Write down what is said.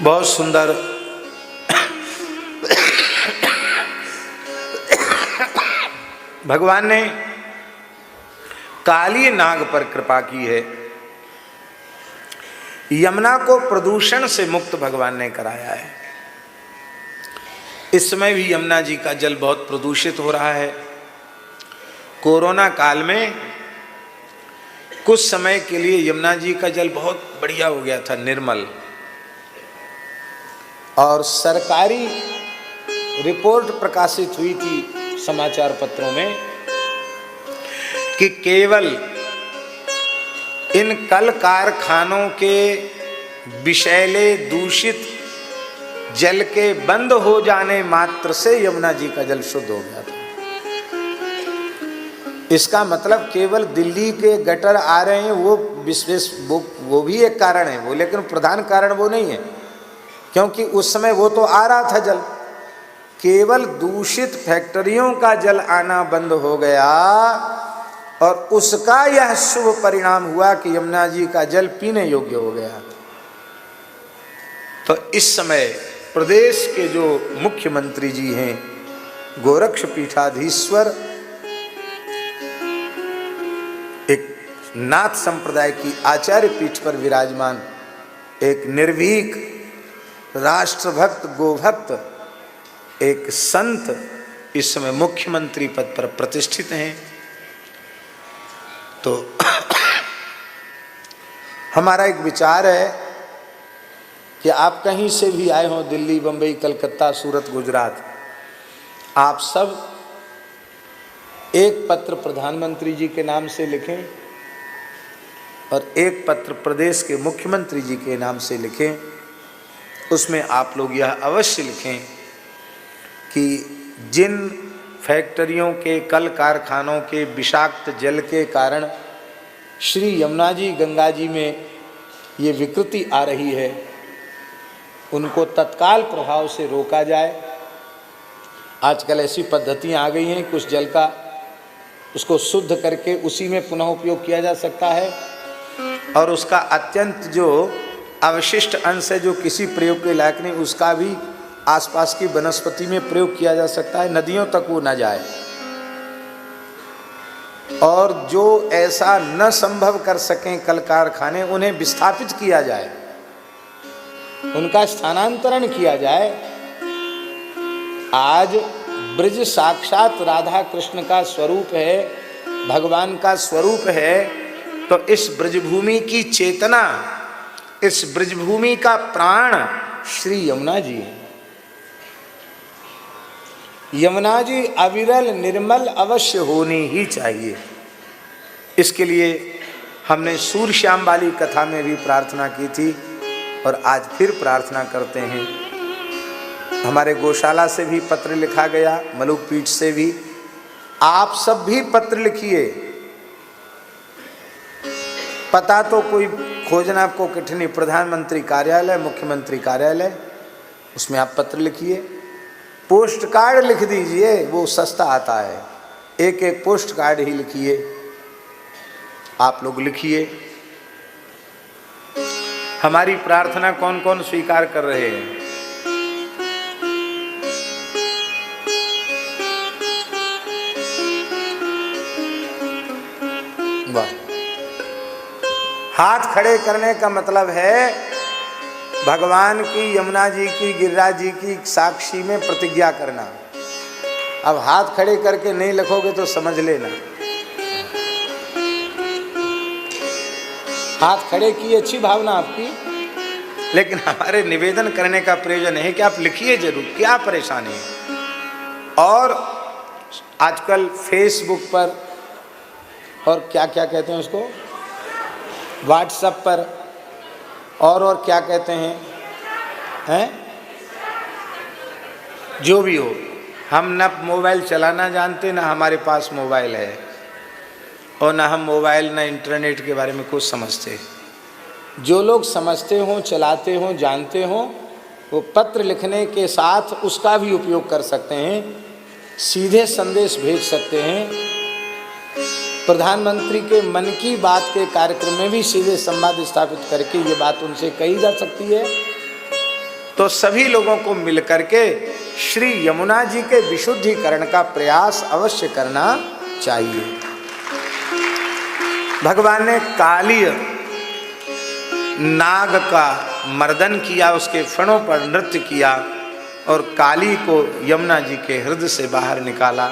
बहुत सुंदर भगवान ने काली नाग पर कृपा की है। यमुना को प्रदूषण से मुक्त भगवान ने कराया है। इस समय भी यमुना जी का जल बहुत प्रदूषित हो रहा है। कोरोना काल में कुछ समय के लिए यमुना जी का जल बहुत बढ़िया हो गया था, निर्मल। और सरकारी रिपोर्ट प्रकाशित हुई थी समाचार पत्रों में कि केवल इन कल कारखानों के विषैले दूषित जल के बंद हो जाने मात्र से यमुना जी का जल शुद्ध हो गया था। इसका मतलब केवल दिल्ली के गटर आ रहे हैं वो भी एक कारण है वो, लेकिन प्रधान कारण वो नहीं है, क्योंकि उस समय वो तो आ रहा था जल। केवल दूषित फैक्ट्रियों का जल आना बंद हो गया और उसका यह शुभ परिणाम हुआ कि यमुना जी का जल पीने योग्य हो गया। तो इस समय प्रदेश के जो मुख्यमंत्री जी हैं, गोरक्ष पीठाधीश्वर, एक नाथ संप्रदाय की आचार्य पीठ पर विराजमान एक निर्भीक राष्ट्रभक्त गोभक्त एक संत इस समय मुख्यमंत्री पद पर प्रतिष्ठित हैं। तो हमारा एक विचार है कि आप कहीं से भी आए हों, दिल्ली, बंबई, कलकत्ता, सूरत, गुजरात, आप सब एक पत्र प्रधानमंत्री जी के नाम से लिखें और एक पत्र प्रदेश के मुख्यमंत्री जी के नाम से लिखें। उसमें आप लोग यह अवश्य लिखें कि जिन फैक्ट्रियों के, कल कारखानों के विषाक्त जल के कारण श्री यमुना जी, गंगा जी में ये विकृति आ रही है, उनको तत्काल प्रभाव से रोका जाए। आजकल ऐसी पद्धतियाँ आ गई हैं, कुछ जल का उसको शुद्ध करके उसी में पुनः उपयोग किया जा सकता है और उसका अत्यंत जो अवशिष्ट अंश है, जो किसी प्रयोग के लायक नहीं, उसका भी आसपास की वनस्पति में प्रयोग किया जा सकता है, नदियों तक वो न जाए। और जो ऐसा न संभव कर सकें कल कारखाने, उन्हें विस्थापित किया जाए, उनका स्थानांतरण किया जाए। आज ब्रज साक्षात राधा कृष्ण का स्वरूप है, भगवान का स्वरूप है। तो इस ब्रजभूमि की चेतना, इस ब्रजभूमि का प्राण श्री यमुना जी है। यमुना जी अविरल निर्मल अवश्य होनी ही चाहिए। इसके लिए हमने सूर्यश्याम वाली कथा में भी प्रार्थना की थी और आज फिर प्रार्थना करते हैं। हमारे गौशाला से भी पत्र लिखा गया, मलुक पीठ से भी। आप सब भी पत्र लिखिए। पता तो कोई खोजना आपको कठिन नहीं, प्रधानमंत्री कार्यालय, मुख्यमंत्री कार्यालय, उसमें आप पत्र लिखिए। पोस्ट कार्ड लिख दीजिए, वो सस्ता आता है। एक एक पोस्ट कार्ड ही लिखिए, आप लोग लिखिए। हमारी प्रार्थना कौन कौन स्वीकार कर रहे हैं? वाह। हाथ खड़े करने का मतलब है भगवान की, यमुना जी की, गिरिराज जी की साक्षी में प्रतिज्ञा करना। अब हाथ खड़े करके नहीं लिखोगे तो समझ लेना। हाथ खड़े की अच्छी भावना आपकी, लेकिन हमारे निवेदन करने का प्रयोजन है कि आप लिखिए जरूर, क्या परेशानी है। और आजकल फेसबुक पर और क्या क्या कहते हैं उसको, व्हाट्सएप पर और क्या कहते हैं, जो भी हो, हम न मोबाइल चलाना जानते, ना हमारे पास मोबाइल है, और ना हम मोबाइल ना इंटरनेट के बारे में कुछ समझते। जो लोग समझते हों, चलाते हों, जानते हों, वो पत्र लिखने के साथ उसका भी उपयोग कर सकते हैं, सीधे संदेश भेज सकते हैं। प्रधानमंत्री के मन की बात के कार्यक्रम में भी सीधे संवाद स्थापित करके ये बात उनसे कही जा सकती है। तो सभी लोगों को मिलकर के श्री यमुना जी के विशुद्धिकरण का प्रयास अवश्य करना चाहिए। भगवान ने कालीय नाग का मर्दन किया, उसके फणों पर नृत्य किया और काली को यमुना जी के हृदय से बाहर निकाला।